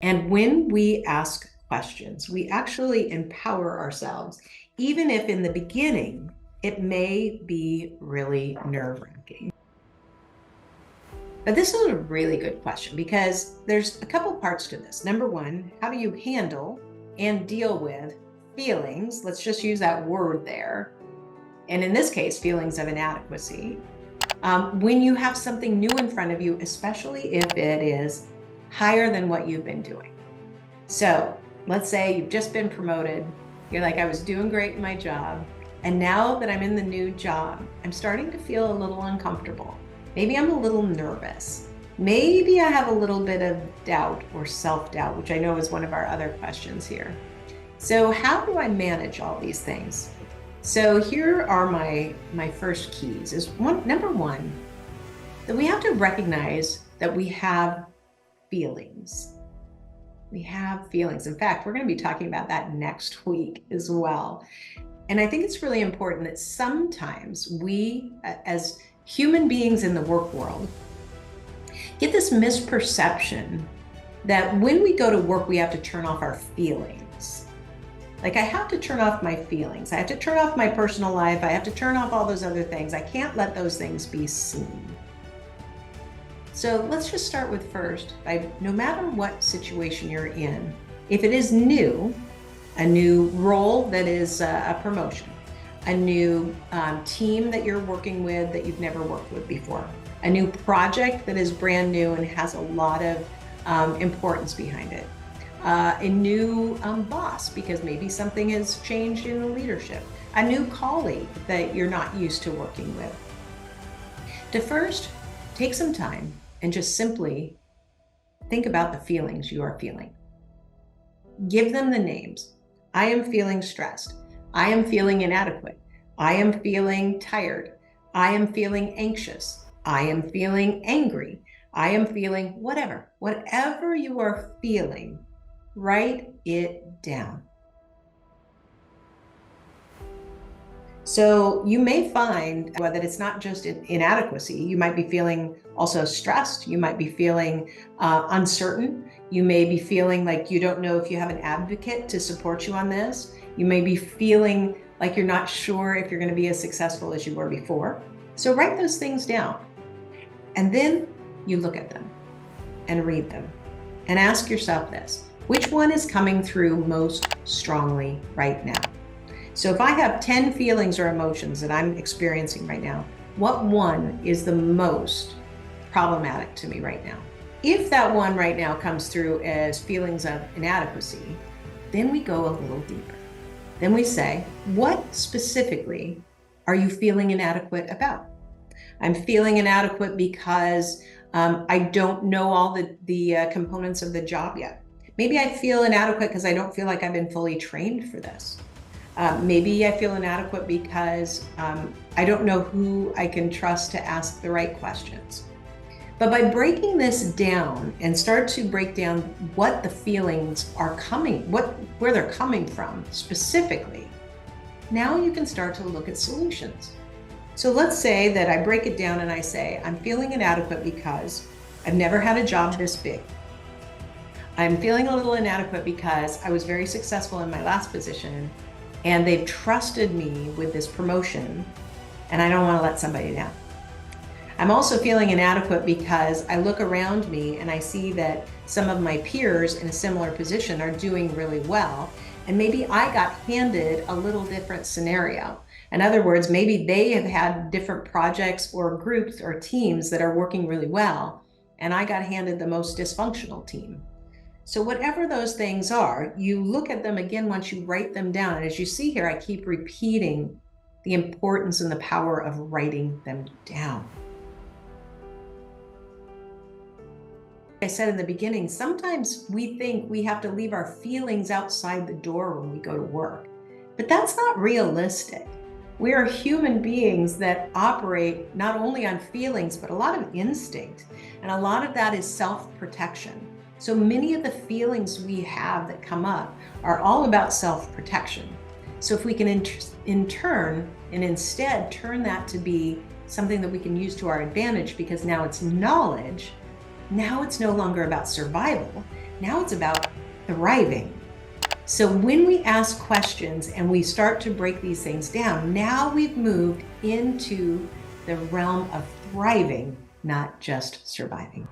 And when we ask questions, we actually empower ourselves, even if in the beginning, it may be really nerve-wracking. But this is a really good question because there's a couple parts to this. Number one, how do you handle and deal with feelings? Let's just use that word there. And in this case, feelings of inadequacy. When you have something new in front of you, especially if it is higher than what you've been doing. So let's say you've just been promoted. You're like, I was doing great in my job. And now that I'm in the new job, I'm starting to feel a little uncomfortable. Maybe I'm a little nervous. Maybe I have a little bit of doubt or self-doubt, which I know is one of our other questions here. So how do I manage all these things? So here are my first keys. Number one, that we have to recognize that we have feelings. We have feelings. In fact, we're going to be talking about that next week as well. And I think it's really important that sometimes we, as human beings in the work world, get this misperception that when we go to work, we have to turn off our feelings. Like I have to turn off my feelings. I have to turn off my personal life. I have to turn off all those other things. I can't let those things be seen. So let's just start with first, no matter what situation you're in, if it is new, a new role that is a promotion, a new team that you're working with that you've never worked with before, a new project that is brand new and has a lot of importance behind it, a new boss because maybe something has changed in the leadership, a new colleague that you're not used to working with. To first take some time and just simply think about the feelings you are feeling. Give them the names. I am feeling stressed. I am feeling inadequate. I am feeling tired. I am feeling anxious. I am feeling angry. I am feeling whatever. Whatever you are feeling, write it down. So you may find that it's not just inadequacy. You might be feeling also stressed. You might be feeling uncertain. You may be feeling like you don't know if you have an advocate to support you on this. You may be feeling like you're not sure if you're going to be as successful as you were before. So write those things down. And then you look at them and read them and ask yourself this: which one is coming through most strongly right now? So if I have 10 feelings or emotions that I'm experiencing right now, what one is the most problematic to me right now? If that one right now comes through as feelings of inadequacy, then we go a little deeper. Then we say, what specifically are you feeling inadequate about? I'm feeling inadequate because I don't know all the components of the job yet. Maybe I feel inadequate because I don't feel like I've been fully trained for this. Maybe I feel inadequate because I don't know who I can trust to ask the right questions. But by breaking this down and start to break down what the feelings are where they're coming from specifically, now you can start to look at solutions. So let's say that I break it down and I say, I'm feeling inadequate because I've never had a job this big. I'm feeling a little inadequate because I was very successful in my last position and they've trusted me with this promotion and I don't want to let somebody down. I'm also feeling inadequate because I look around me and I see that some of my peers in a similar position are doing really well. And maybe I got handed a little different scenario. In other words, maybe they have had different projects or groups or teams that are working really well, and I got handed the most dysfunctional team. So whatever those things are, you look at them again once you write them down. And as you see here, I keep repeating the importance and the power of writing them down. Like I said in the beginning, sometimes we think we have to leave our feelings outside the door when we go to work, but that's not realistic. We are human beings that operate not only on feelings, but a lot of instinct. And a lot of that is self-protection. So many of the feelings we have that come up are all about self-protection. So if we can instead turn that to be something that we can use to our advantage, because now it's knowledge, Now it's no longer about survival. Now it's about thriving. So when we ask questions and we start to break these things down, now we've moved into the realm of thriving, not just surviving.